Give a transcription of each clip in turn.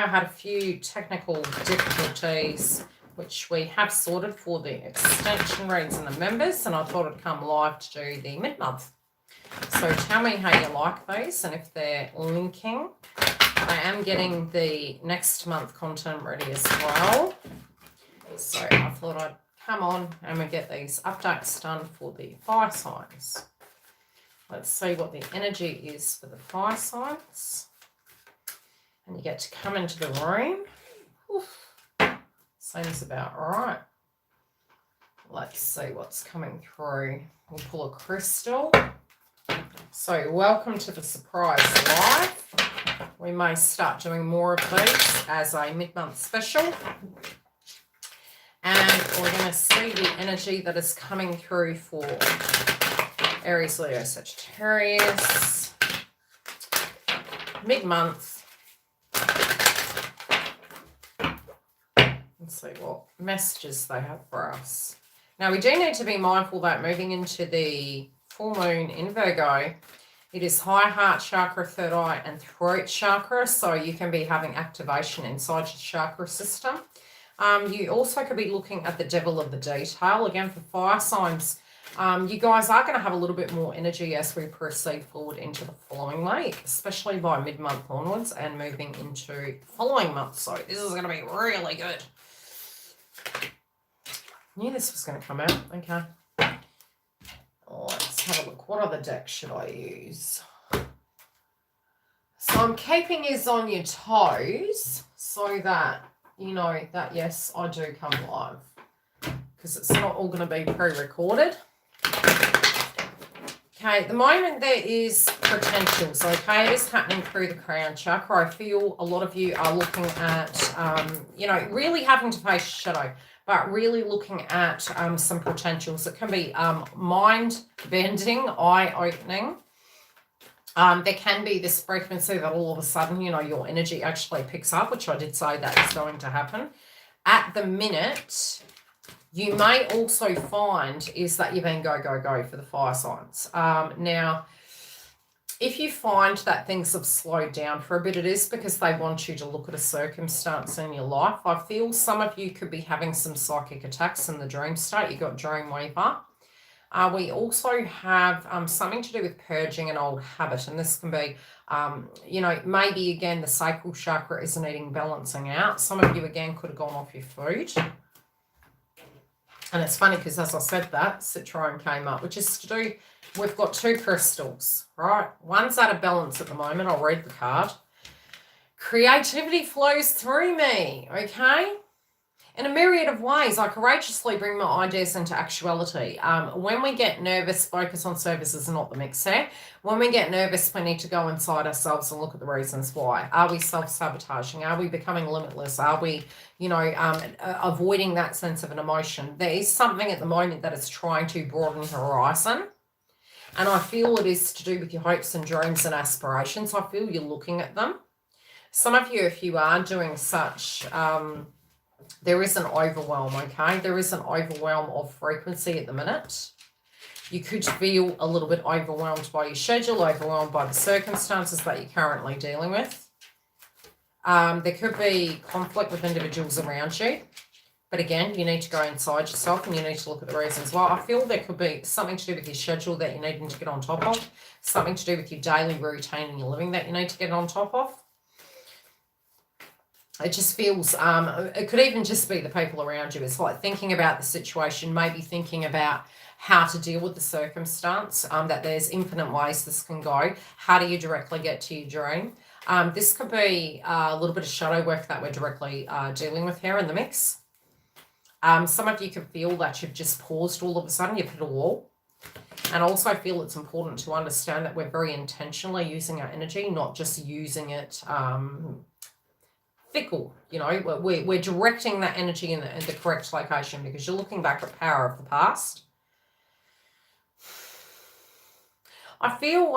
had a few technical difficulties, which we have sorted for the extension reads and the members, and I thought I'd come live to do the mid-month. So tell me how you like these and if they're linking. I am getting the next month content ready as well. So I thought I'd come on and we get these updates done for the fire signs. Let's see what the energy is for the fire signs. And you get to come into the room. Oof. Seems about right. Let's see what's coming through. We'll pull a crystal. So welcome to the surprise live. We may start doing more of these as a mid-month special. And we're going to see the energy that is coming through for Aries, Leo, Sagittarius. Mid-month. Let's see what messages they have for us. Now, we do need to be mindful that moving into the full moon in Virgo, it is high heart chakra, third eye, and throat chakra. So you can be having activation inside your chakra system. You also could be looking at the devil of the detail. Again, for fire signs, you guys are going to have a little bit more energy as we proceed forward into the following week, especially by mid-month onwards and moving into the following month. So this is going to be really good. Knew this was going to come out. Okay. Let's have a look. What other deck should I use? So I'm keeping you on your toes so that you know that, yes, I do come live. Because it's not all going to be pre-recorded. Okay, at the moment there is potentials. Okay, it is happening through the crown chakra. I feel a lot of you are looking at, you know, really having to face shadow. But really looking at some potentials that can be mind-bending, eye-opening. There can be this frequency that all of a sudden, you know, your energy actually picks up, which I did say that is going to happen. At the minute, you may also find is that you've been go, go, go for the fire signs. Now, if you find that things have slowed down for a bit, it is because they want you to look at a circumstance in your life. I feel some of you could be having some psychic attacks in the dream state. You've got Dream Weaver. We also have something to do with purging an old habit. And this can be, you know, maybe, again, the sacral chakra isn't needing balancing out. Some of you, again, could have gone off your food. And it's funny because as I said that, Citroen came up, which is to do, we've got two crystals, right? One's out of balance at the moment. I'll read the card. Creativity flows through me, okay? In a myriad of ways, I courageously bring my ideas into actuality. When we get nervous, focus on services, not the mixer. When we get nervous, we need to go inside ourselves and look at the reasons why. Are we self-sabotaging? Are we becoming limitless? Are we, you know, avoiding that sense of an emotion? There is something at the moment that is trying to broaden the horizon. And I feel it is to do with your hopes and dreams and aspirations. I feel you're looking at them. Some of you, if you are doing such... there is an overwhelm, okay? There is an overwhelm of frequency at the minute. You could feel a little bit overwhelmed by your schedule, overwhelmed by the circumstances that you're currently dealing with. There could be conflict with individuals around you. But again, you need to go inside yourself and you need to look at the reasons why. I feel there could be something to do with your schedule that you need to get on top of. Something to do with your daily routine and your living that you need to get on top of. It just feels, it could even just be the people around you. It's like thinking about the situation, maybe thinking about how to deal with the circumstance, that there's infinite ways this can go. How do you directly get to your dream? This could be a little bit of shadow work that we're directly dealing with here in the mix. Some of you can feel that you've just paused all of a sudden, you've hit a wall. And I also feel it's important to understand that we're very intentionally using our energy, not just using it fickle, you know, we're directing that energy in the correct location because you're looking back at power of the past. I feel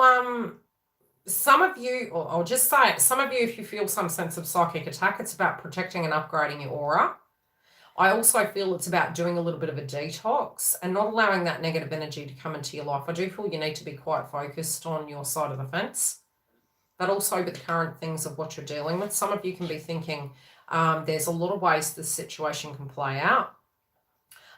some of you, or I'll just say it, some of you, if you feel some sense of psychic attack, it's about protecting and upgrading your aura. I also feel it's about doing a little bit of a detox and not allowing that negative energy to come into your life. I do feel you need to be quite focused on your side of the fence. but also with the current things of what you're dealing with. Some of you can be thinking there's a lot of ways this situation can play out.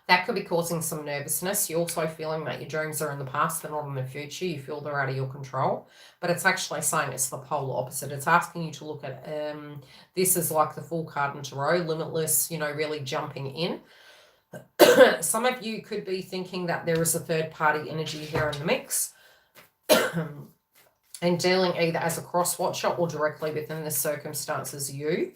That could be causing some nervousness. You're also feeling that your dreams are in the past, they're not in the future. You feel they're out of your control. But it's actually saying it's the polar opposite. It's asking you to look at this is like the Fool card in Tarot, limitless, you know, really jumping in. Some of you could be thinking that there is a third-party energy here in the mix and dealing either as a cross-watcher or directly within the circumstances you.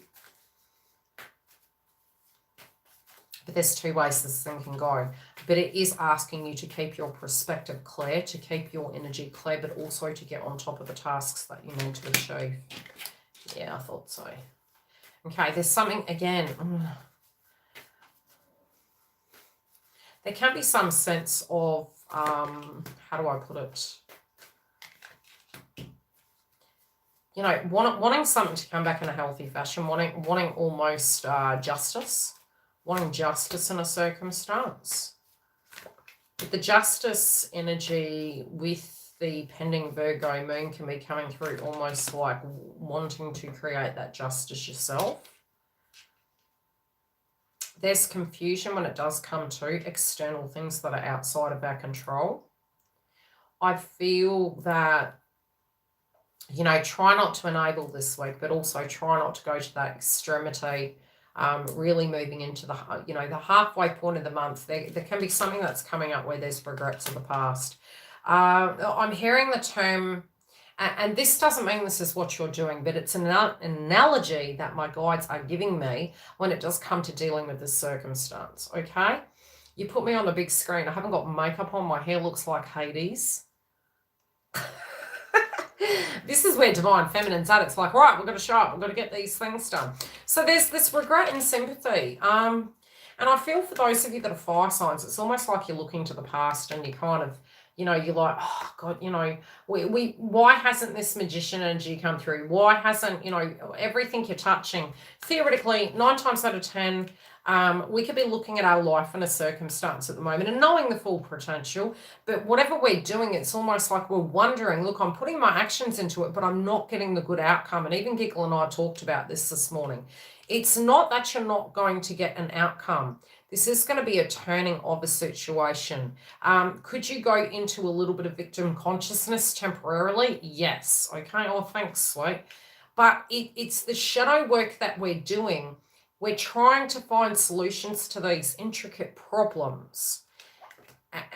But there's two ways this thing can go. But it is asking you to keep your perspective clear, to keep your energy clear, but also to get on top of the tasks that you need to achieve. Yeah, I thought so. Okay, there's something, again, there can be some sense of, how do I put it? You know, wanting something to come back in a healthy fashion, wanting almost justice. Wanting justice in a circumstance. But the justice energy with the pending Virgo moon can be coming through almost like wanting to create that justice yourself. There's confusion when it does come to external things that are outside of our control. I feel that, you know, try not to enable this week, but also try not to go to that extremity. Really moving into the, you know, the halfway point of the month. There can be something that's coming up where there's regrets of the past. I'm hearing the term, and this doesn't mean this is what you're doing, but it's an analogy that my guides are giving me when it does come to dealing with this circumstance, okay? You put me on the big screen. I haven't got makeup on. My hair looks like Hades. This is where divine feminine's at. It's like, right, we've got to show up. We've got to get these things done. So there's this regret and sympathy. And I feel for those of you that are fire signs, it's almost like you're looking to the past and you kind of, you know, you're like, oh, God, you know, why hasn't this magician energy come through? Why hasn't, you know, everything you're touching? Theoretically, 9 times out of 10, we could be looking at our life in a circumstance at the moment and knowing the full potential, but whatever we're doing, it's almost like we're wondering, look, I'm putting my actions into it, but I'm not getting the good outcome. And even Giggle and I talked about this morning. It's not that you're not going to get an outcome. This is going to be a turning of a situation. Could you go into a little bit of victim consciousness temporarily? Yes. Okay. Oh, thanks, sweet. But it's the shadow work that we're doing. We're trying to find solutions to these intricate problems.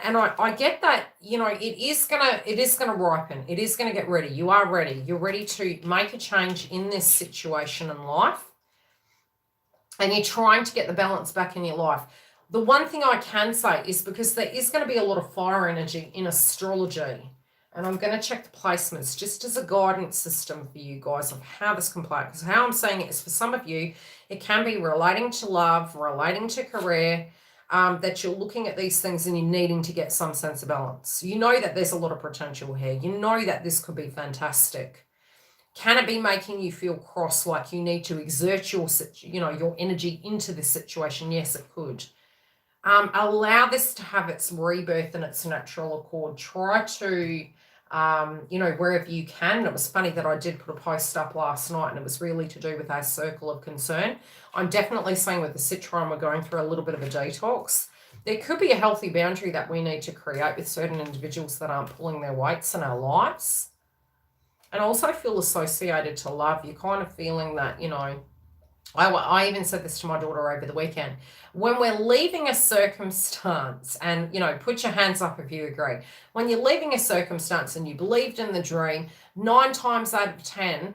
And I get that, you know, it is gonna ripen. It is gonna get ready. You are ready. You're ready to make a change in this situation in life. And you're trying to get the balance back in your life. The one thing I can say is because there is going to be a lot of fire energy in astrology. And I'm going to check the placements just as a guidance system for you guys of how this can play. Because how I'm saying it is for some of you, it can be relating to love, relating to career, that you're looking at these things and you're needing to get some sense of balance. You know that there's a lot of potential here. You know that this could be fantastic. Can it be making you feel cross, like you need to exert your, you know, your energy into this situation? Yes, it could. Allow this to have its rebirth in its natural accord. Try to, you know, wherever you can. And it was funny that I did put a post up last night and it was really to do with our circle of concern. I'm definitely saying with the Citron, we're going through a little bit of a detox. There could be a healthy boundary that we need to create with certain individuals that aren't pulling their weights in our lives. And also feel associated to love. You're kind of feeling that, you know, I even said this to my daughter over the weekend. When we're leaving a circumstance, and, you know, put your hands up if you agree. When you're leaving a circumstance and you believed in the dream, 9 times out of 10,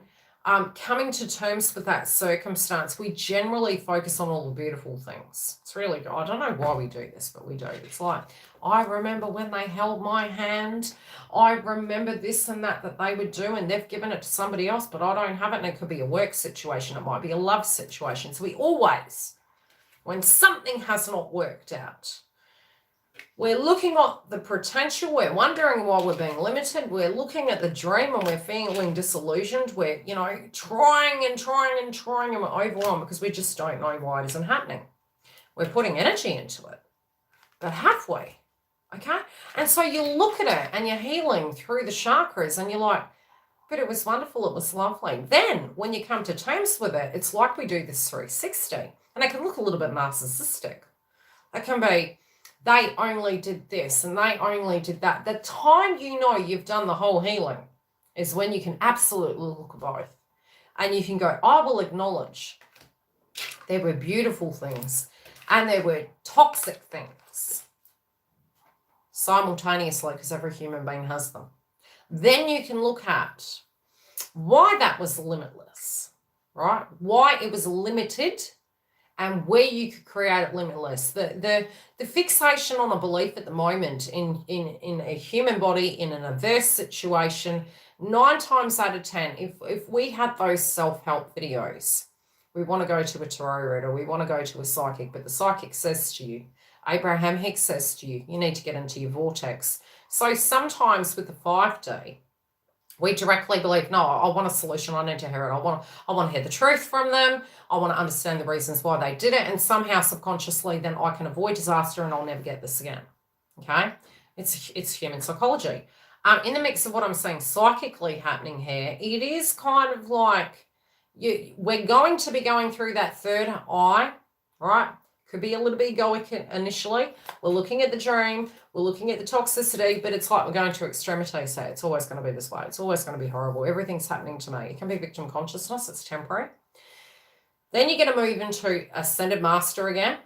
coming to terms with that circumstance, we generally focus on all the beautiful things. It's really good. I don't know why we do this, but we do. It's like, I remember when they held my hand. I remember this and that they would do, and they've given it to somebody else, but I don't have it. And it could be a work situation. It might be a love situation. So we always, when something has not worked out, we're looking at the potential. We're wondering why we're being limited. We're looking at the dream and we're feeling disillusioned. We're, you know, trying and we're overwhelmed because we just don't know why it isn't happening. We're putting energy into it, but have we? Okay? And so you look at it and you're healing through the chakras and you're like, But it was wonderful. It was lovely. Then when you come to terms with it, it's like we do this 360. And it can look a little bit narcissistic. It can be, they only did this and they only did that. The time you know you've done the whole healing is when you can absolutely look at both. And you can go, I will acknowledge there were beautiful things and there were toxic things simultaneously, because every human being has them. Then you can look at why that was limitless, right? Why it was limited and where you could create it limitless. The fixation on a belief at the moment in a human body, in an adverse situation, 9 times out of 10, if we had those self-help videos, we want to go to a tarot reader, we want to go to a psychic, but the psychic says to you, Abraham Hicks says to you, you need to get into your vortex. So sometimes with the 5D, we directly believe, no, I want a solution, I need to hear it, I want to hear the truth from them, I want to understand the reasons why they did it, and somehow subconsciously then I can avoid disaster and I'll never get this again. Okay? It's human psychology. In the mix of what I'm saying psychically happening here, it is kind of like we're going to be going through that third eye, right? Could be a little bit egoic initially. We're looking at the dream, we're looking at the toxicity, but it's like we're going to extremity. So it's always going to be this way. It's always going to be horrible. Everything's happening to me. It can be victim consciousness. It's temporary. Then you're going to move into ascended master again,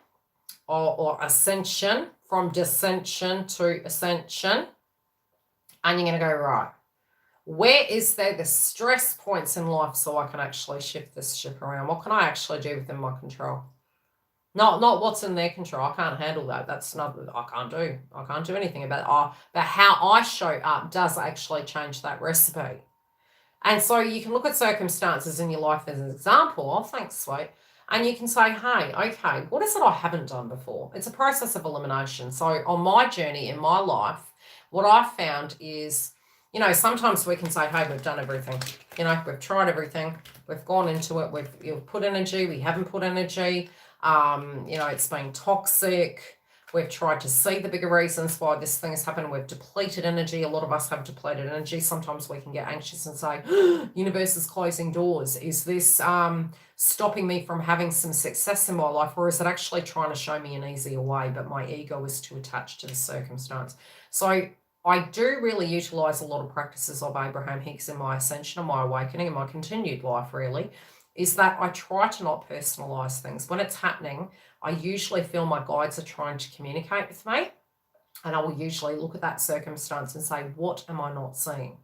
or ascension, from dissension to ascension. And you're going to go, right, where is there the stress points in life so I can actually shift this ship around? What can I actually do within my control? Not what's in their control. I can't handle that. That's not, I can't do anything about it. But how I show up does actually change that recipe. And so you can look at circumstances in your life as an example. Oh, thanks, sweet. And you can say, hey, okay, what is it I haven't done before? It's a process of elimination. So on my journey in my life, what I found is, you know, sometimes we can say, hey, we've done everything. You know, we've tried everything. We've gone into it. We've put energy. We haven't put energy. You know, it's been toxic. We've tried to see the bigger reasons why this thing has happened. We've depleted energy. A lot of us have depleted energy. Sometimes we can get anxious and say, universe is closing doors. Is this stopping me from having some success in my life? Or is it actually trying to show me an easier way, but my ego is too attached to the circumstance? So I do really utilize a lot of practices of Abraham Hicks in my ascension and my awakening and my continued life, really, is that I try to not personalize things. When it's happening, I usually feel my guides are trying to communicate with me, and I will usually look at that circumstance and say, what am I not seeing?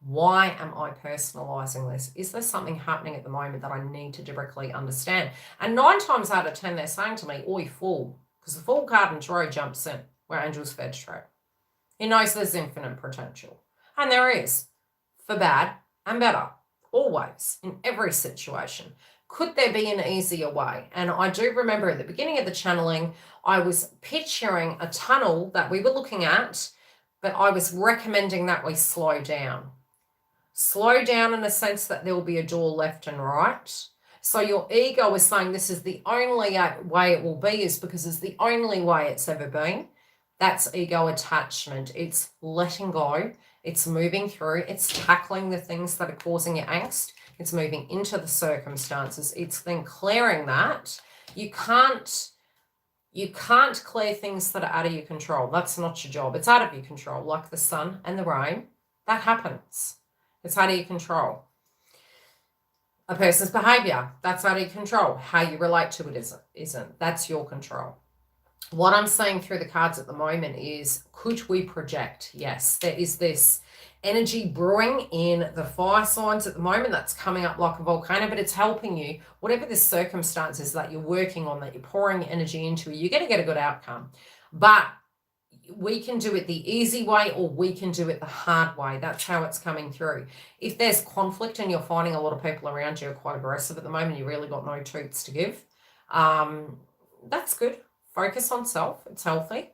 Why am I personalizing this? Is there something happening at the moment that I need to directly understand? And 9 times out of 10, they're saying to me, oi, fool, because the fool card in tarot jumps in where angels fed straight. He knows there's infinite potential. And there is, for bad and better, always, in every situation. Could there be an easier way? And I do remember at the beginning of the channeling, I was picturing a tunnel that we were looking at, but I was recommending that we slow down. Slow down in the sense that there will be a door left and right. So your ego is saying this is the only way it will be, is because it's the only way it's ever been. That's ego attachment. It's letting go. It's moving through. It's tackling the things that are causing you angst. It's moving into the circumstances. It's then clearing that. You can't clear things that are out of your control. That's not your job. It's out of your control, like the sun and the rain. That happens. It's out of your control. A person's behavior, that's out of your control. How you relate to it isn't. That's your control. What I'm seeing through the cards at the moment is, could we project? Yes, there is this energy brewing in the fire signs at the moment that's coming up like a volcano, but it's helping you. Whatever the circumstances that you're working on, that you're pouring energy into, you're going to get a good outcome. But we can do it the easy way, or we can do it the hard way. That's how it's coming through. If there's conflict and you're finding a lot of people around you are quite aggressive at the moment, you really got no toots to give, that's good. Focus on self. It's healthy.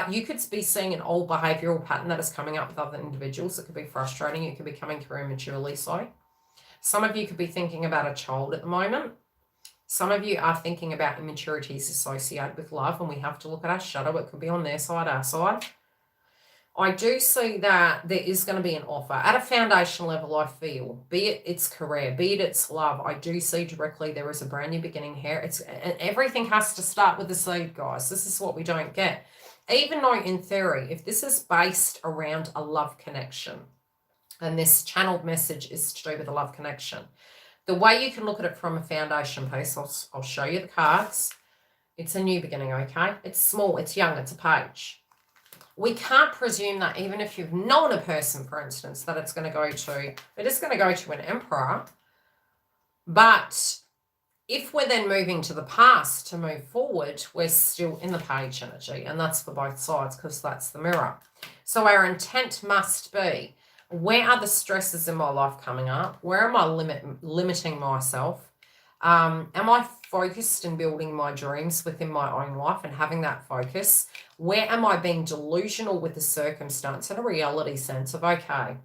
You could be seeing an old behavioral pattern that is coming up with other individuals. It could be frustrating. It could be coming through immaturely. So some of you could be thinking about a child at the moment. Some of you are thinking about immaturities associated with love, and we have to look at our shadow. It could be on their side, our side. I do see that there is going to be an offer at a foundation level. I feel, be it it's career, be it it's love, I do see directly there is a brand new beginning here. And everything has to start with the seed, guys. This is what we don't get. Even though in theory, if this is based around a love connection, and this channeled message is to do with a love connection, the way you can look at it from a foundation piece, I'll show you the cards. It's a new beginning, okay? It's small, it's young, it's a page. We can't presume that even if you've known a person, for instance, that it's going to go to, it is going to go to an emperor. But if we're then moving to the past to move forward, we're still in the page energy. And that's for both sides because that's the mirror. So our intent must be, where are the stresses in my life coming up? Where am I limiting myself? Am I focused in building my dreams within my own life and having that focus? Where am I being delusional with the circumstance and a reality sense of, okay,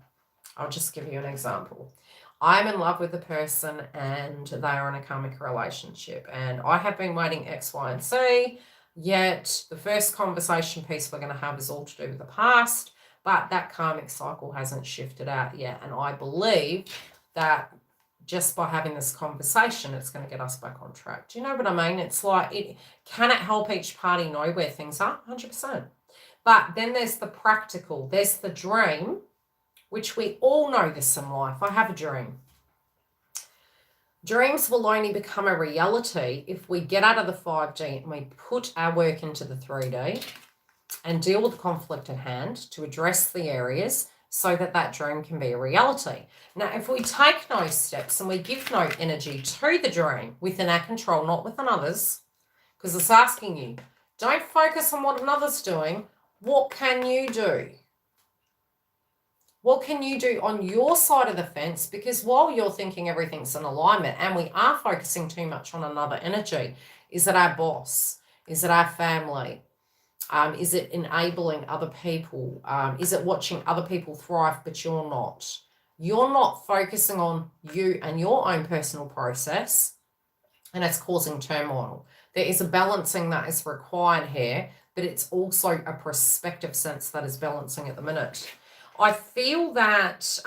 I'll just give you an example. I'm in love with a person and they are in a karmic relationship and I have been waiting X, Y, and Z, yet the first conversation piece we're going to have is all to do with the past, but that karmic cycle hasn't shifted out yet. And I believe that just by having this conversation, it's going to get us back on track. Do you know what I mean? It's like, can it help each party know where things are? 100%. But then there's the practical. There's the dream, which we all know this in life. I have a dream. Dreams will only become a reality if we get out of the 5D and we put our work into the 3D and deal with the conflict at hand to address the areas so that that dream can be a reality. Now, if we take no steps and we give no energy to the dream within our control, not within others, because it's asking you, don't focus on what another's doing. What can you do? What can you do on your side of the fence? Because while you're thinking everything's in alignment and we are focusing too much on another energy, is it our boss? Is it our family? Is it enabling other people? Is it watching other people thrive, but you're not? You're not focusing on you and your own personal process, and it's causing turmoil. There is a balancing that is required here, but it's also a perspective sense that is balancing at the minute. I feel that,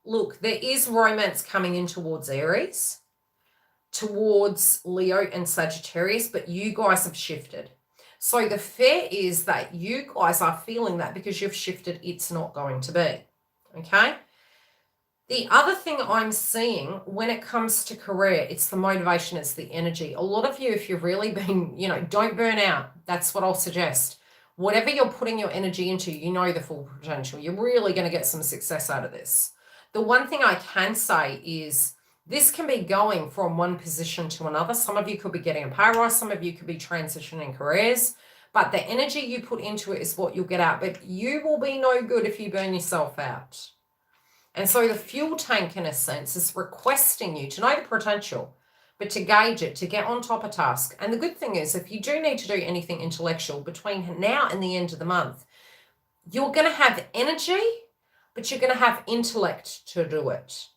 look, there is romance coming in towards Aries, towards Leo and Sagittarius, but you guys have shifted. So the fear is that you guys are feeling that because you've shifted, it's not going to be, okay? The other thing I'm seeing when it comes to career, it's the motivation, it's the energy. A lot of you, if you've really been, don't burn out. That's what I'll suggest. Whatever you're putting your energy into, you know the full potential. You're really going to get some success out of this. The one thing I can say is this can be going from one position to another. Some of you could be getting a pay rise. Some of you could be transitioning careers. But the energy you put into it is what you'll get out. But you will be no good if you burn yourself out. And so the fuel tank, in a sense, is requesting you to know the potential, but to gauge it, to get on top of task. And the good thing is, if you do need to do anything intellectual between now and the end of the month, you're going to have energy, but you're going to have intellect to do it.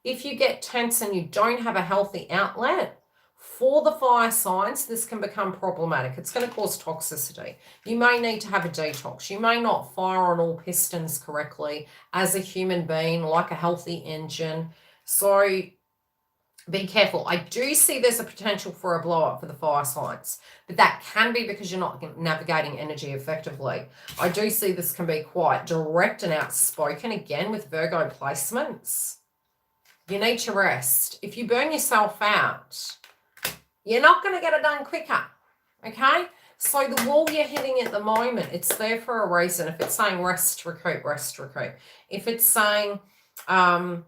If you get tense and you don't have a healthy outlet, for the fire signs, this can become problematic. It's going to cause toxicity. You may need to have a detox. You may not fire on all pistons correctly as a human being, like a healthy engine. So be careful. I do see there's a potential for a blow up for the fire signs, but that can be because you're not navigating energy effectively. I do see this can be quite direct and outspoken, again, with Virgo placements. You need to rest. If you burn yourself out, you're not going to get it done quicker, okay? So the wall you're hitting at the moment, it's there for a reason. If it's saying rest, recoup, rest, recoup. If it's saying, okay,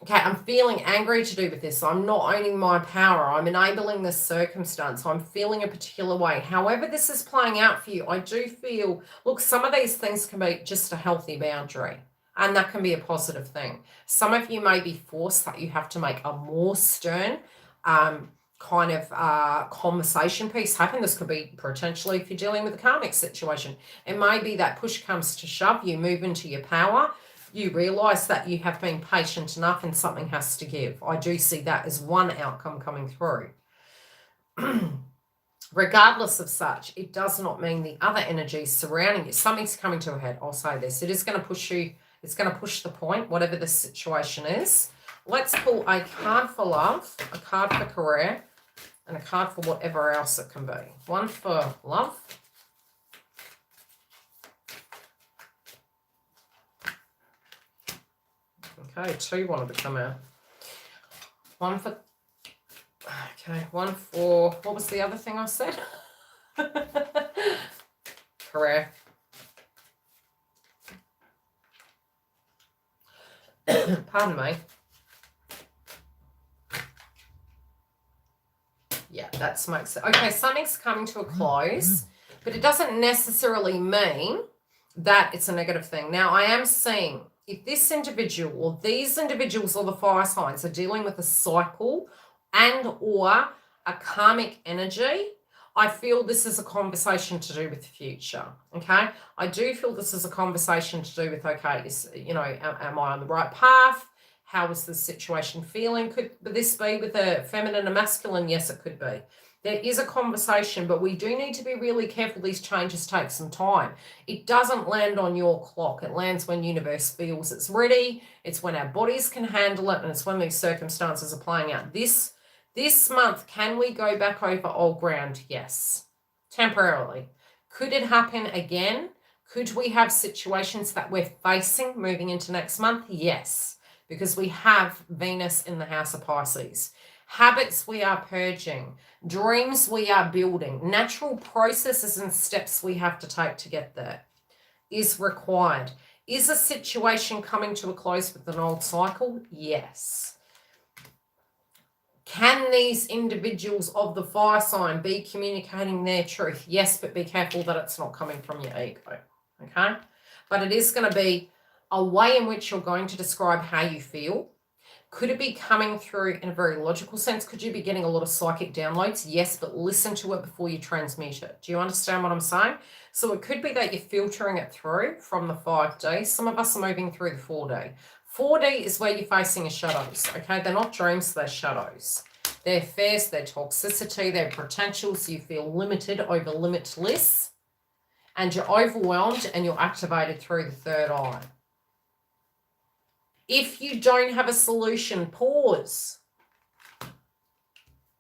I'm feeling angry to do with this. I'm not owning my power. I'm enabling this circumstance. I'm feeling a particular way. However this is playing out for you, I do feel, look, some of these things can be just a healthy boundary. And that can be a positive thing. Some of you may be forced that you have to make a more stern conversation piece happen. This could be potentially if you're dealing with a karmic situation. It may be that push comes to shove, you move into your power, you realize that you have been patient enough and something has to give. I do see that as one outcome coming through. Regardless of such, it does not mean the other energies surrounding you. Something's coming to a head. I'll say this. It is going to push you. It's going to push the point, whatever the situation is. Let's pull a card for love, a card for career, and a card for whatever else it can be. One for love. Okay, 2 wanted to come out. One for... Okay, one for... What was the other thing I said? Career. Pardon me. Yeah, that smokes it. Okay, something's coming to a close, but it doesn't necessarily mean that it's a negative thing. Now, I am seeing if this individual or these individuals or the fire signs are dealing with a cycle and or a karmic energy, I feel this is a conversation to do with the future, okay? I do feel this is a conversation to do with, okay, am I on the right path? How is the situation feeling? Could this be with a feminine and masculine? Yes, it could be. There is a conversation, but we do need to be really careful. These changes take some time. It doesn't land on your clock. It lands when universe feels it's ready. It's when our bodies can handle it, and it's when these circumstances are playing out. This month, can we go back over old ground? Yes, temporarily. Could it happen again? Could we have situations that we're facing moving into next month? Yes, because we have Venus in the house of Pisces. Habits we are purging, dreams we are building, natural processes and steps we have to take to get there is required. Is a situation coming to a close with an old cycle? Yes. Can these individuals of the fire sign be communicating their truth? Yes, but be careful that it's not coming from your ego, okay? But it is going to be a way in which you're going to describe how you feel. Could it be coming through in a very logical sense? Could you be getting a lot of psychic downloads? Yes, but listen to it before you transmute it. Do you understand what I'm saying? So it could be that you're filtering it through from the 5D. Some of us are moving through the 4D. 4D is where you're facing your shadows, okay? They're not dreams, they're shadows. They're fears, their toxicity, their potentials. You feel limited over limitless, and you're overwhelmed and you're activated through the third eye. If you don't have a solution, pause,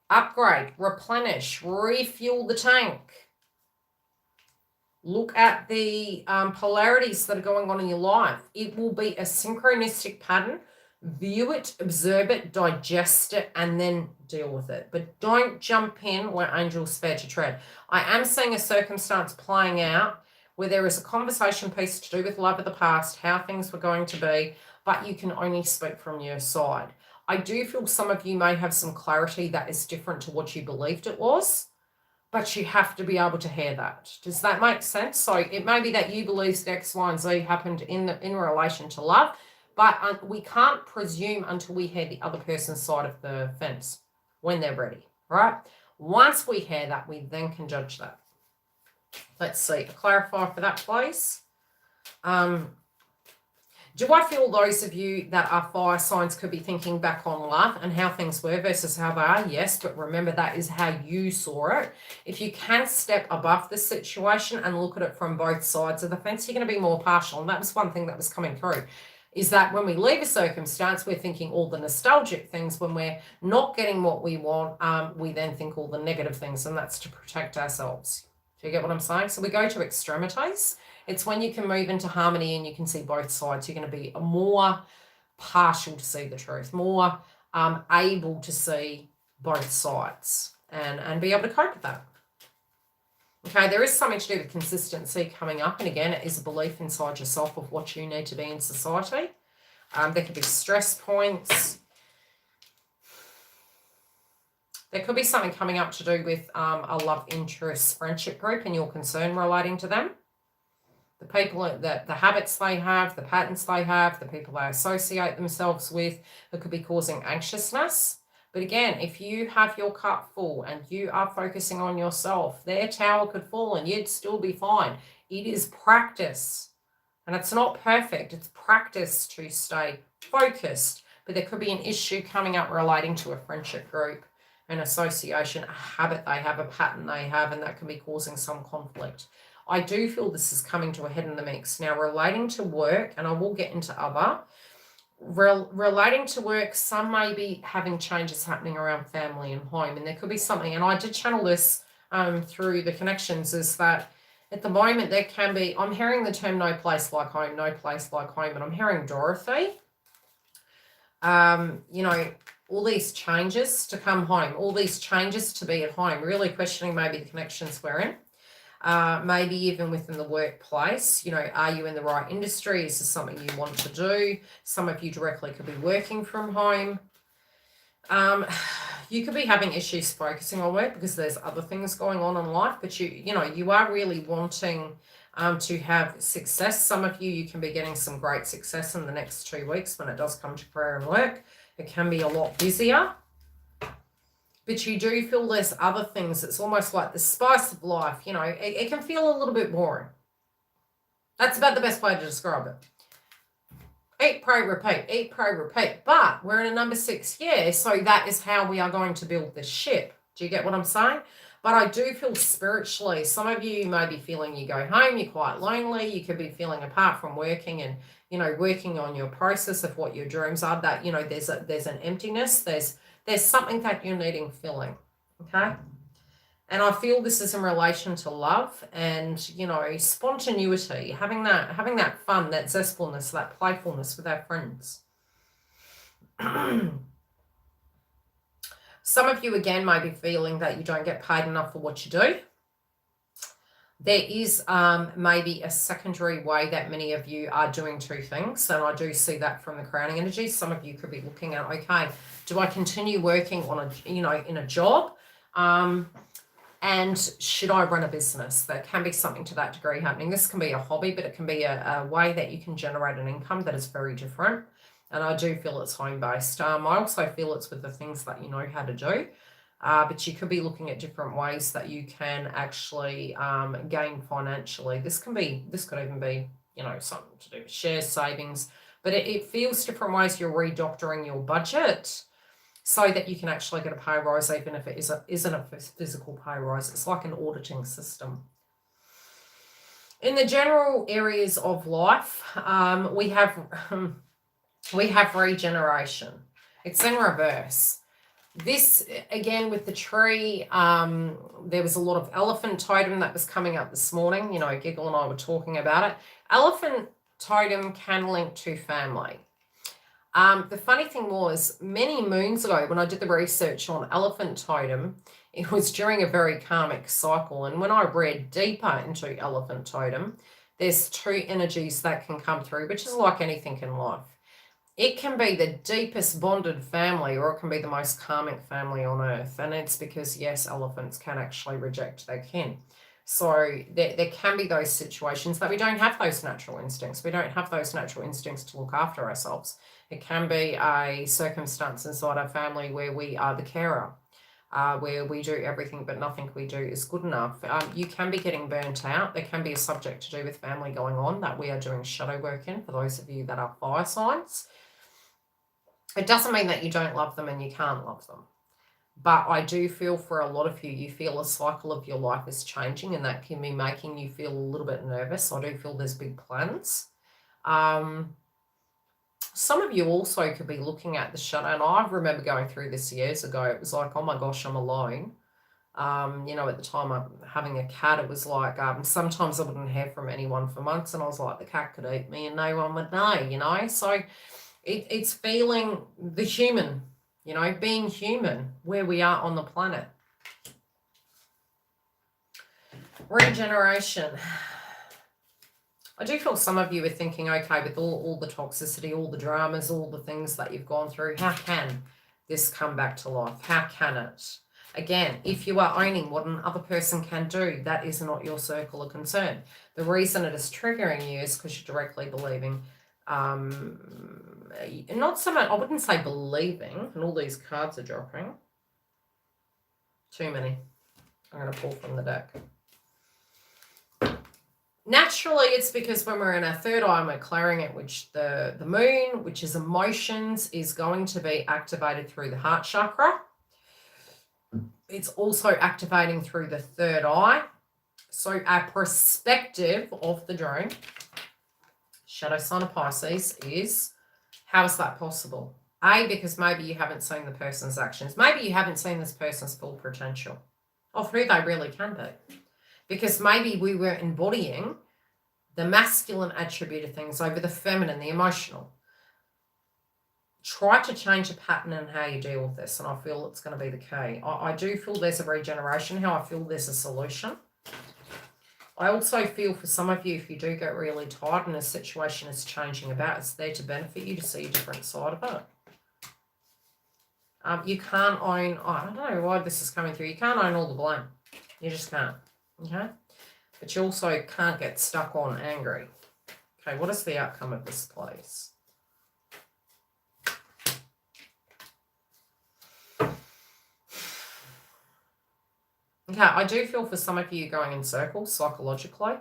upgrade, replenish, refuel the tank. Look at the polarities that are going on in your life. It will be a synchronistic pattern. View it, observe it, digest it, and then deal with it. But don't jump in where angels spare to tread. I am seeing a circumstance playing out where there is a conversation piece to do with love of the past, how things were going to be, but you can only speak from your side. I do feel some of you may have some clarity that is different to what you believed it was, but you have to be able to hear that. Does that make sense? So it may be that you believe that X, Y, and Z happened in relation to love, but we can't presume until we hear the other person's side of the fence when they're ready, right? Once we hear that, we then can judge that. Let's see, clarify for that, please. Do I feel those of you that are fire signs could be thinking back on love and how things were versus how they are? Yes, but remember that is how you saw it. If you can step above the situation and look at it from both sides of the fence, you're going to be more partial. And that was one thing that was coming through, is that when we leave a circumstance, we're thinking all the nostalgic things. When we're not getting what we want, we then think all the negative things, and that's to protect ourselves. Do you get what I'm saying? So we go to extremities. It's when you can move into harmony and you can see both sides. You're going to be more partial to see the truth, more able to see both sides and be able to cope with that. Okay, there is something to do with consistency coming up. And again, it is a belief inside yourself of what you need to be in society. There could be stress points. There could be something coming up to do with a love interest friendship group and your concern relating to them. The people, the habits they have, the patterns they have, the people they associate themselves with, that could be causing anxiousness. But again, if you have your cup full and you are focusing on yourself, their tower could fall and you'd still be fine. It is practice. And it's not perfect. It's practice to stay focused. But there could be an issue coming up relating to a friendship group an association, a habit they have, a pattern they have, and that can be causing some conflict. I do feel this is coming to a head in the mix. Now, relating to work, and I will get into other, relating to work, some may be having changes happening around family and home, and there could be something, and I did channel this through the connections, is that at the moment there can be, I'm hearing the term no place like home, no place like home, and I'm hearing Dorothy. You know, all these changes to come home, all these changes to be at home, really questioning maybe the connections we're in. Maybe even within the workplace, you know, are you in the right industry? Is this something you want to do? Some of you directly could be working from home. You could be having issues focusing on work because there's other things going on in life, but you know, you are really wanting to have success. Some of you can be getting some great success in the next 2 weeks when it does come to prayer and work. It can be a lot busier. But you do feel there's other things. It's almost like the spice of life. You know, it can feel a little bit boring. That's about the best way to describe it. Eat, pray, repeat. Eat, pray, repeat. But we're in a number 6 year, so that is how we are going to build this ship. Do you get what I'm saying? But I do feel spiritually, some of you may be feeling you go home, you're quite lonely. You could be feeling apart from working and, you know, working on your process of what your dreams are, that, you know, there's an emptiness. There's something that you're needing filling, okay? And I feel this is in relation to love and, you know, spontaneity, having that fun, that zestfulness, that playfulness with our friends. Some of you, again, may be feeling that you don't get paid enough for what you do. There is maybe a secondary way that many of you are doing 2 things. And I do see that from the crowning energy. Some of you could be looking at, okay, do I continue working on in a job? And should I run a business? There can be something to that degree happening. This can be a hobby, but it can be a way that you can generate an income that is very different. And I do feel it's home-based. I also feel it's with the things that you know how to do. But you could be looking at different ways that you can actually gain financially. This could even be, you know, something to do with shares, savings, but it feels different ways you're redoctoring your budget so that you can actually get a pay rise, even if it isn't a physical pay rise. It's like an auditing system. In the general areas of life, we have regeneration. It's in reverse. This, again, with the tree, there was a lot of elephant totem that was coming up this morning. You know, Giggle and I were talking about it. Elephant totem can link to family. The funny thing was, many moons ago, when I did the research on elephant totem, it was during a very karmic cycle. And when I read deeper into elephant totem, there's 2 energies that can come through, which is like anything in life. It can be the deepest bonded family, or it can be the most karmic family on earth. And it's because, yes, elephants can actually reject their kin. So there can be those situations that we don't have those natural instincts. We don't have those natural instincts to look after ourselves. It can be a circumstance inside our family where we are the carer, where we do everything but nothing we do is good enough. You can be getting burnt out. There can be a subject to do with family going on that we are doing shadow work in, for those of you that are fire signs. It doesn't mean that you don't love them and you can't love them. But I do feel for a lot of you, you feel a cycle of your life is changing, and that can be making you feel a little bit nervous. I do feel there's big plans. Some of you also could be looking at the shadow, and I remember going through this years ago. It was like, oh my gosh, I'm alone. You know, at the time I'm having a cat, it was like, sometimes I wouldn't hear from anyone for months, and I was like, the cat could eat me and no one would know, you know. So it's feeling the human, you know, being human, where we are on the planet. Regeneration. I do feel some of you are thinking, okay, with all the toxicity, all the dramas, all the things that you've gone through, how can this come back to life? How can it? Again, if you are owning what another person can do, that is not your circle of concern. The reason it is triggering you is because you're directly believing, not so much, I wouldn't say believing, and all these cards are dropping. Too many. I'm going to pull from the deck. Naturally, it's because when we're in our third eye and we're clearing it, which the moon, which is emotions, is going to be activated through the heart chakra. It's also activating through the third eye. So our perspective of the dream, shadow sign of Pisces, is how is that possible? A, because maybe you haven't seen the person's actions. Maybe you haven't seen this person's full potential of who they really can be. Because maybe we were embodying the masculine attribute of things over the feminine, the emotional. Try to change a pattern in how you deal with this, and I feel it's going to be the key. I do feel there's a regeneration. How I feel there's a solution. I also feel for some of you, if you do get really tired and a situation is changing about, it's there to benefit you to see a different side of it. You can't own, I don't know why this is coming through, you can't own all the blame. You just can't, okay? But you also can't get stuck on angry. Okay, what is the outcome of this, please? Okay, I do feel for some of you going in circles psychologically.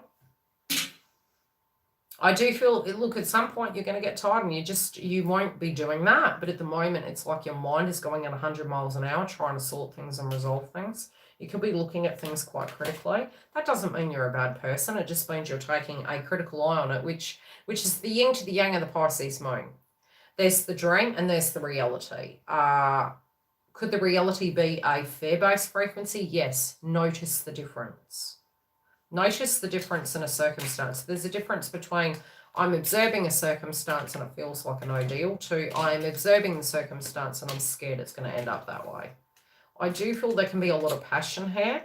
I do feel, look, at some point you're going to get tired and you won't be doing that. But at the moment, it's like your mind is going at 100 miles an hour trying to sort things and resolve things. You could be looking at things quite critically. That doesn't mean you're a bad person. It just means you're taking a critical eye on it, which is the yin to the yang of the Pisces moon. There's the dream and there's the reality. Could the reality be a fear-based frequency? Yes. Notice the difference. Notice the difference in a circumstance. There's a difference between I'm observing a circumstance and it feels like an ordeal to I'm observing the circumstance and I'm scared it's going to end up that way. I do feel there can be a lot of passion here.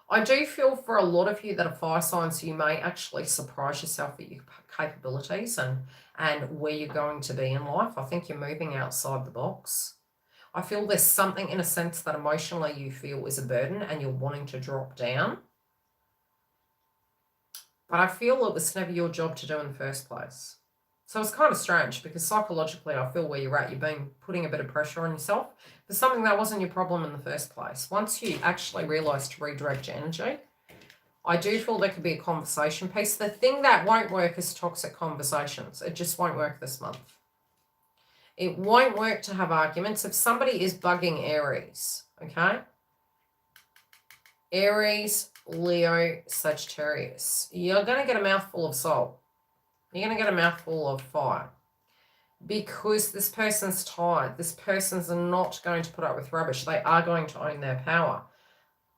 I do feel for a lot of you that are fire signs, you may actually surprise yourself at your capabilities and where you're going to be in life. I think you're moving outside the box. I feel there's something in a sense that emotionally you feel is a burden and you're wanting to drop down. But I feel it was never your job to do in the first place. So it's kind of strange because psychologically I feel where you're at, you've been putting a bit of pressure on yourself for something that wasn't your problem in the first place. Once you actually realise to redirect your energy, I do feel there could be a conversation piece. The thing that won't work is toxic conversations. It just won't work this month. It won't work to have arguments. If somebody is bugging Aries, okay? Aries, Leo, Sagittarius. You're going to get a mouthful of salt. You're going to get a mouthful of fire. Because this person's tired. This person's not going to put up with rubbish. They are going to own their power.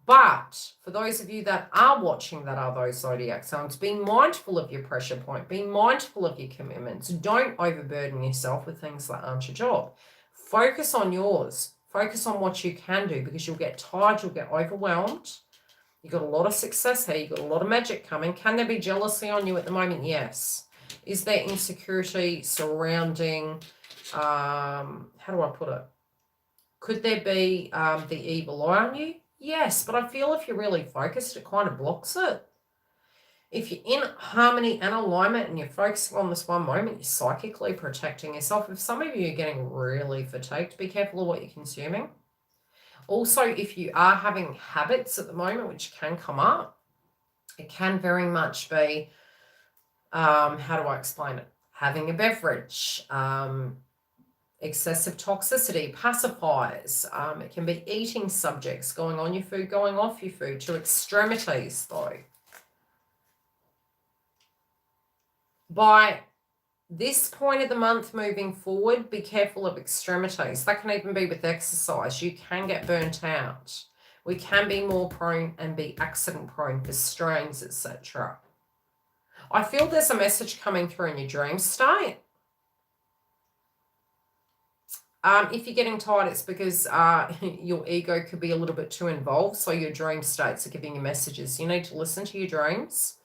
But for those of you that are watching that are those zodiac signs, be mindful of your pressure point. Be mindful of your commitments. Don't overburden yourself with things that aren't your job. Focus on yours. Focus on what you can do because you'll get tired. You'll get overwhelmed. You've got a lot of success here. You've got a lot of magic coming. Can there be jealousy on you at the moment? Yes. Is there insecurity surrounding, how do I put it? Could there be the evil eye on you? Yes, but I feel if you're really focused, it kind of blocks it. If you're in harmony and alignment and you're focusing on this one moment, you're psychically protecting yourself. If some of you are getting really fatigued, be careful of what you're consuming. Also, if you are having habits at the moment, which can come up, it can very much be, how do I explain it? Having a beverage, excessive toxicity, pacifiers. It can be eating subjects, going on your food, going off your food, to extremities though. By this point of the month moving forward, be careful of extremities. That can even be with exercise. You can get burnt out. We can be more prone and be accident prone for strains, etc. I feel there's a message coming through in your dream state. If you're getting tired, it's because your ego could be a little bit too involved. So your dream states are giving you messages. You need to listen to your dreams.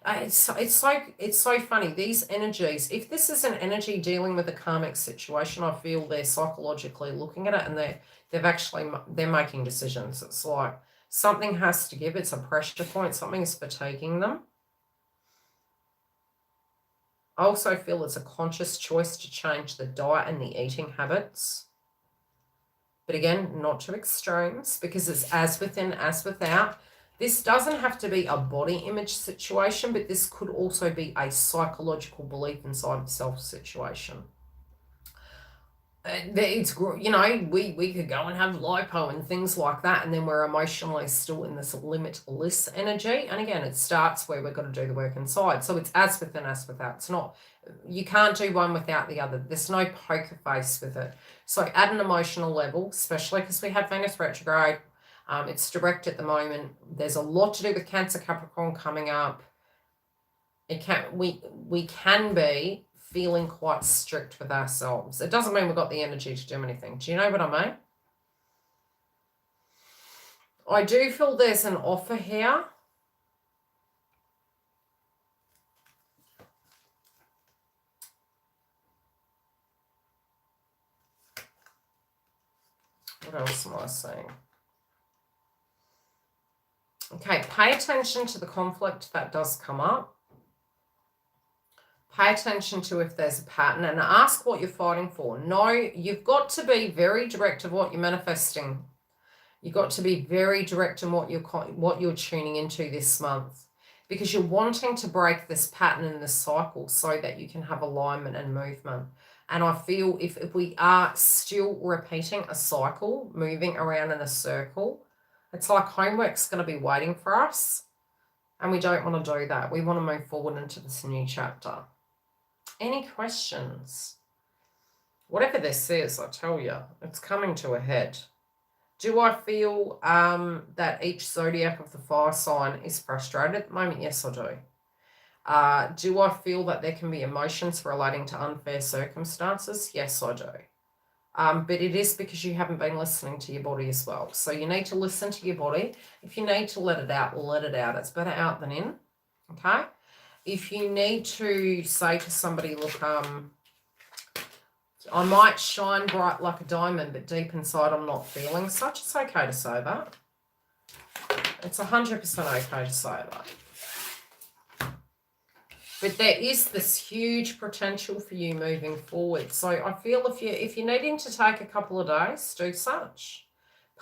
It's so funny. These energies, if this is an energy dealing with a karmic situation, I feel they're psychologically looking at it and they're making decisions. It's like something has to give. It's a pressure point. Something is fatiguing them. I also feel it's a conscious choice to change the diet and the eating habits. But again, not to extremes because it's as within, as without. This doesn't have to be a body image situation, but this could also be a psychological belief inside of self situation. It's, you know, we could go and have lipo and things like that, and then we're emotionally still in this limitless energy. And again, it starts where we've got to do the work inside. So it's as within, as without. It's not, you can't do one without the other. There's no poker face with it. So at an emotional level, especially because we have Venus retrograde, it's direct at the moment. There's a lot to do with Cancer Capricorn coming up. We can be feeling quite strict with ourselves. It doesn't mean we've got the energy to do anything. Do you know what I mean? I do feel there's an offer here. What else am I seeing? Okay, pay attention to the conflict that does come up. Pay attention to if there's a pattern and ask what you're fighting for. No, you've got to be very direct of what you're manifesting. You've got to be very direct in what you're tuning into this month, because you're wanting to break this pattern and this cycle so that you can have alignment and movement. And I feel if we are still repeating a cycle, moving around in a circle, it's like homework's going to be waiting for us. And we don't want to do that. We want to move forward into this new chapter. Any questions? Whatever this is, I tell you, it's coming to a head. Do I feel that each zodiac of the fire sign is frustrated at the moment? Yes, I do. Do I feel that there can be emotions relating to unfair circumstances? Yes, I do. But it is because you haven't been listening to your body as well. So you need to listen to your body. If you need to let it out, let it out. It's better out than in, okay? If you need to say to somebody, look, I might shine bright like a diamond, but deep inside I'm not feeling such, it's okay to say that. It's 100% okay to say that. But there is this huge potential for you moving forward. So I feel if you're needing to take a couple of days, do such.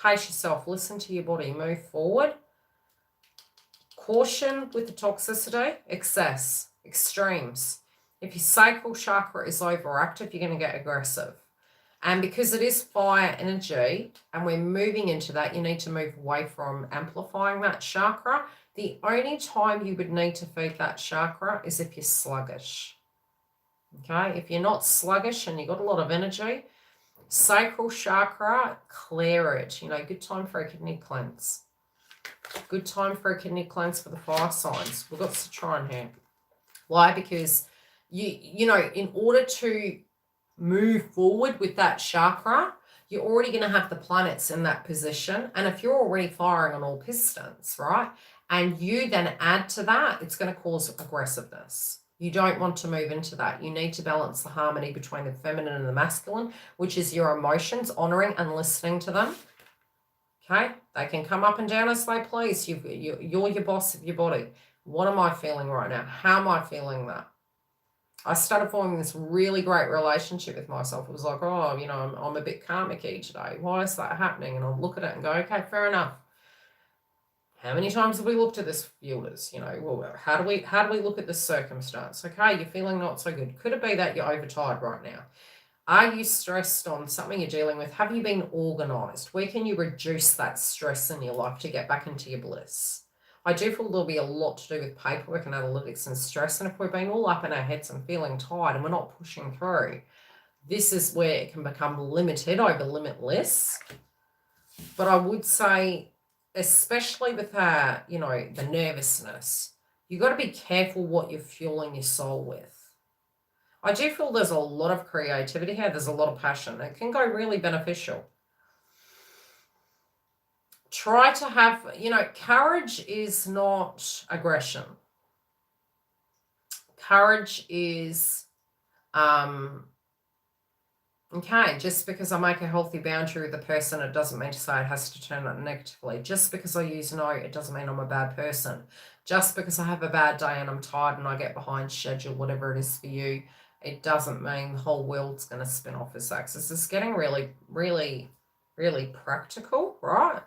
Pace yourself, listen to your body, move forward. Caution with the toxicity, excess, extremes. If your sacral chakra is overactive, you're going to get aggressive. And because it is fire energy and we're moving into that, you need to move away from amplifying that chakra. The only time you would need to feed that chakra is if you're sluggish. Okay, if you're not sluggish and you've got a lot of energy, sacral chakra, clear it. You know, good time for a kidney cleanse. Good time for a kidney cleanse for the fire signs. We've got Saturn here. Why? Because you know, in order to move forward with that chakra, you're already going to have the planets in that position. And if you're already firing on all pistons, right, and you then add to that, it's going to cause aggressiveness. You don't want to move into that. You need to balance the harmony between the feminine and the masculine, which is your emotions, honoring and listening to them. Okay, they can come up and down as they please. You're your boss of your body. What am I feeling right now? How am I feeling that? I started forming this really great relationship with myself. It was like, oh, you know, I'm a bit karmic-y today. Why is that happening? And I'll look at it and go, okay, fair enough. How many times have we looked at this, YILDIZ? You know, well, how do we look at this circumstance? Okay, you're feeling not so good. Could it be that you're overtired right now? Are you stressed on something you're dealing with? Have you been organized? Where can you reduce that stress in your life to get back into your bliss? I do feel there'll be a lot to do with paperwork and analytics and stress. And if we've been all up in our heads and feeling tired and we're not pushing through, this is where it can become limited over limitless. But I would say, especially with you know, the nervousness, you've got to be careful what you're fueling your soul with. I do feel there's a lot of creativity here. There's a lot of passion. It can go really beneficial. Try to have, you know, courage is not aggression. Courage is, okay, just because I make a healthy boundary with a person, it doesn't mean to say it has to turn out negatively. Just because I use no, it doesn't mean I'm a bad person. Just because I have a bad day and I'm tired and I get behind schedule, whatever it is for you, it doesn't mean the whole world's going to spin off its axis. It's getting really, really, really practical, right?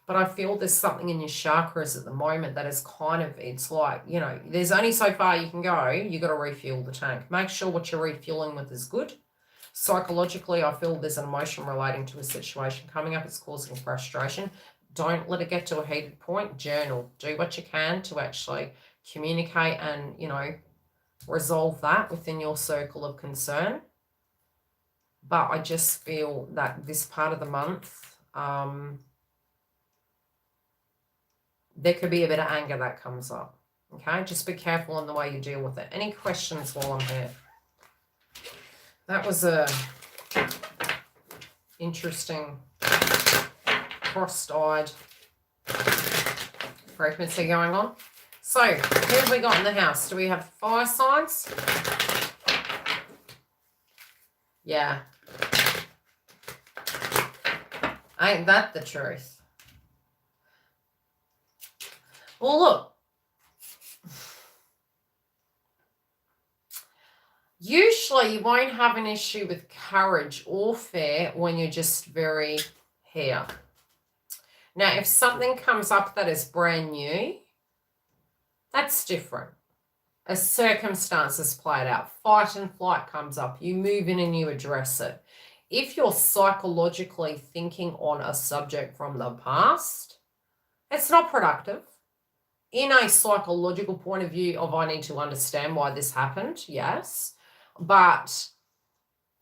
But I feel there's something in your chakras at the moment that is kind of, it's like, you know, there's only so far you can go. You got to refuel the tank. Make sure what you're refueling with is good. Psychologically, I feel there's an emotion relating to a situation coming up. It's causing frustration. Don't let it get to a heated point. Journal. Do what you can to actually communicate and, you know, resolve that within your circle of concern. But I just feel that this part of the month, there could be a bit of anger that comes up. Okay, just be careful in the way you deal with it. Any questions while I'm here? That was a interesting crossed-eyed frequency going on. So, who have we got in the house? Do we have fire signs? Yeah. Ain't that the truth? Well, look. Usually you won't have an issue with courage or fear when you're just very here. Now, if something comes up that is brand new, that's different. As circumstances played out, fight and flight comes up, you move in and you address it. If you're psychologically thinking on a subject from the past, it's not productive. In a psychological point of view of I need to understand why this happened, yes. But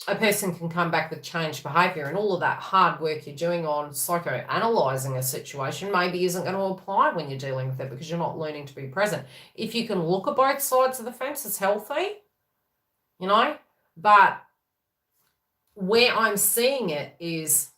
a person can come back with changed behavior, and all of that hard work you're doing on psychoanalyzing a situation maybe isn't going to apply when you're dealing with it because you're not learning to be present. If you can look at both sides of the fence, it's healthy, you know. But where I'm seeing it is,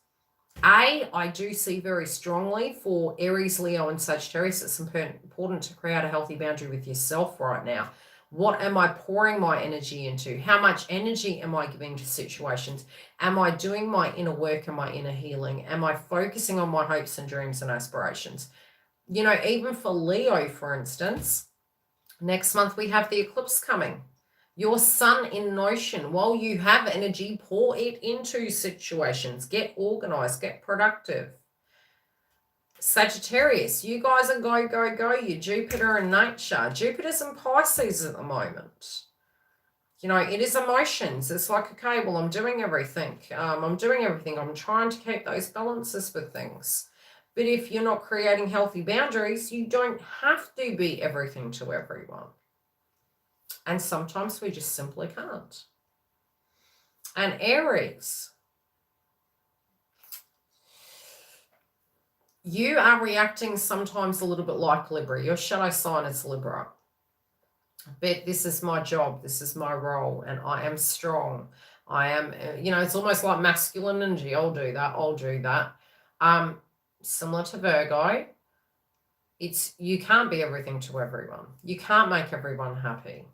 I do see very strongly for Aries, Leo, and Sagittarius, it's important to create a healthy boundary with yourself right now. What am I pouring my energy into? How much energy am I giving to situations? Am I doing my inner work and my inner healing? Am I focusing on my hopes and dreams and aspirations? You know, even for Leo, for instance, next month we have the eclipse coming. Your sun in motion. While you have energy, pour it into situations. Get organized, get productive. Sagittarius, you guys are go, go, go. You're Jupiter in nature. Jupiter's in Pisces at the moment. You know, it is emotions. It's like, okay, well, I'm doing everything. I'm trying to keep those balances with things. But if you're not creating healthy boundaries, you don't have to be everything to everyone. And sometimes we just simply can't. And Aries, you are reacting sometimes a little bit like Libra. Your shadow sign is Libra. But this is my job. This is my role. And I am strong. I am, you know, it's almost like masculine energy. I'll do that. I'll do that. Similar to Virgo, you can't be everything to everyone. You can't make everyone happy.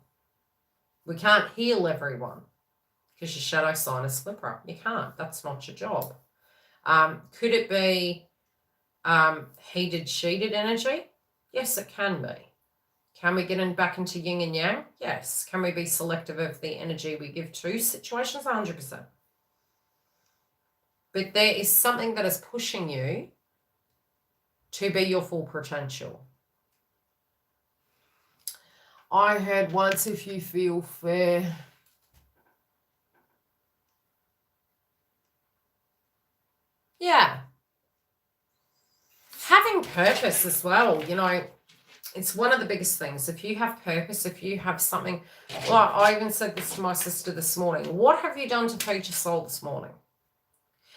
We can't heal everyone because your shadow sign is Libra. You can't. That's not your job. Could it be heated, cheated energy? Yes, it can be. Can we get back into yin and yang? Yes. Can we be selective of the energy we give to situations? 100%. But there is something that is pushing you to be your full potential. I heard once, if you feel fair. Yeah. Having purpose as well, you know, it's one of the biggest things. If you have purpose, if you have something, well, I even said this to my sister this morning. What have you done to feed your soul this morning?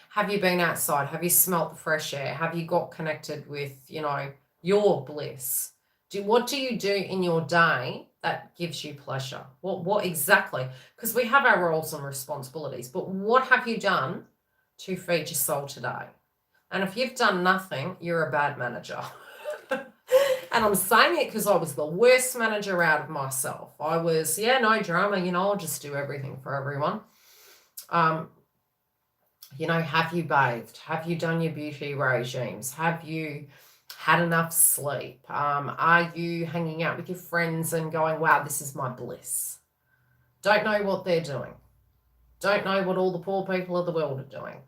Have you been outside? Have you smelt the fresh air? Have you got connected with, you know, your bliss? What do you do in your day that gives you pleasure? What exactly? Because we have our roles and responsibilities, but what have you done to feed your soul today? And if you've done nothing, you're a bad manager. And I'm saying it because I was the worst manager out of myself. I was, yeah, no drama, you know, I'll just do everything for everyone. You know, have you bathed? Have you done your beauty regimes? Have you had enough sleep? Are you hanging out with your friends and going, wow, this is my bliss? Don't know what they're doing. Don't know what all the poor people of the world are doing.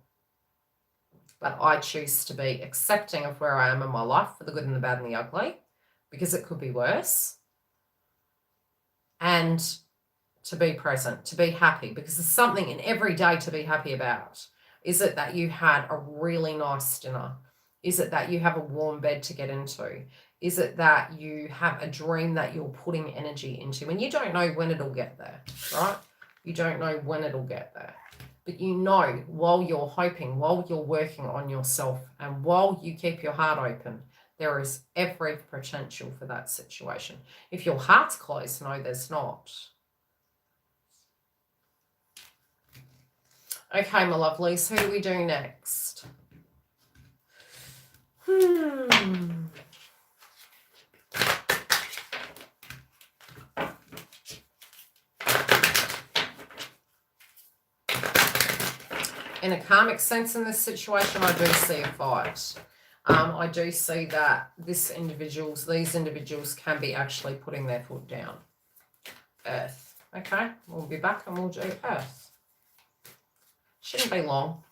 But I choose to be accepting of where I am in my life, for the good and the bad and the ugly, because it could be worse. And to be present, to be happy, because there's something in every day to be happy about. Is it that you had a really nice dinner? Is it that you have a warm bed to get into? Is it that you have a dream that you're putting energy into? And you don't know when it'll get there, right? You don't know when it'll get there. But you know, while you're hoping, while you're working on yourself, and while you keep your heart open, there is every potential for that situation. If your heart's closed, no, there's not. Okay, my lovelies, who do we do next? In a karmic sense in this situation, I do see a fight. I do see that these individuals can be actually putting their foot down. Earth. Okay, we'll be back and we'll do Earth. Shouldn't be long.